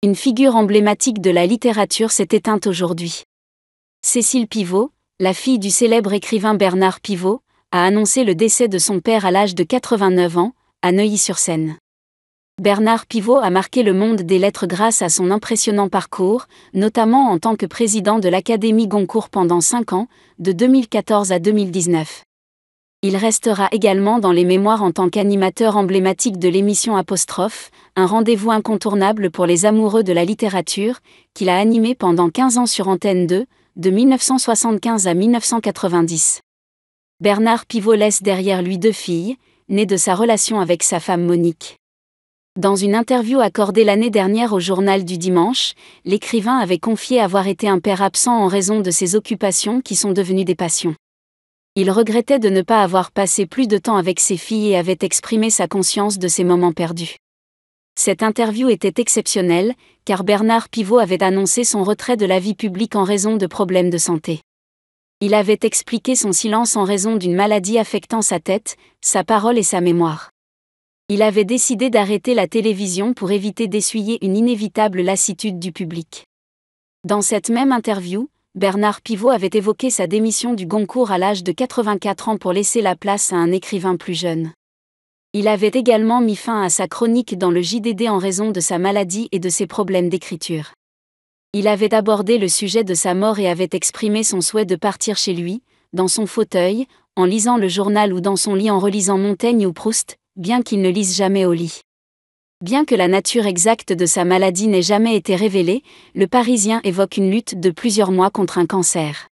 Une figure emblématique de la littérature s'est éteinte aujourd'hui. Cécile Pivot, la fille du célèbre écrivain Bernard Pivot, a annoncé le décès de son père à l'âge de 89 ans, à Neuilly-sur-Seine. Bernard Pivot a marqué le monde des lettres grâce à son impressionnant parcours, notamment en tant que président de l'Académie Goncourt pendant 5 ans, de 2014 à 2019. Il restera également dans les mémoires en tant qu'animateur emblématique de l'émission Apostrophe, un rendez-vous incontournable pour les amoureux de la littérature, qu'il a animé pendant 15 ans sur Antenne 2, de 1975 à 1990. Bernard Pivot laisse derrière lui 2 filles, nées de sa relation avec sa femme Monique. Dans une interview accordée l'année dernière au Journal du Dimanche, l'écrivain avait confié avoir été un père absent en raison de ses occupations qui sont devenues des passions. Il regrettait de ne pas avoir passé plus de temps avec ses filles et avait exprimé sa conscience de ces moments perdus. Cette interview était exceptionnelle, car Bernard Pivot avait annoncé son retrait de la vie publique en raison de problèmes de santé. Il avait expliqué son silence en raison d'une maladie affectant sa tête, sa parole et sa mémoire. Il avait décidé d'arrêter la télévision pour éviter d'essuyer une inévitable lassitude du public. Dans cette même interview, Bernard Pivot avait évoqué sa démission du Goncourt à l'âge de 84 ans pour laisser la place à un écrivain plus jeune. Il avait également mis fin à sa chronique dans le JDD en raison de sa maladie et de ses problèmes d'écriture. Il avait abordé le sujet de sa mort et avait exprimé son souhait de partir chez lui, dans son fauteuil, en lisant le journal ou dans son lit en relisant Montaigne ou Proust, bien qu'il ne lise jamais au lit. Bien que la nature exacte de sa maladie n'ait jamais été révélée, le Parisien évoque une lutte de plusieurs mois contre un cancer.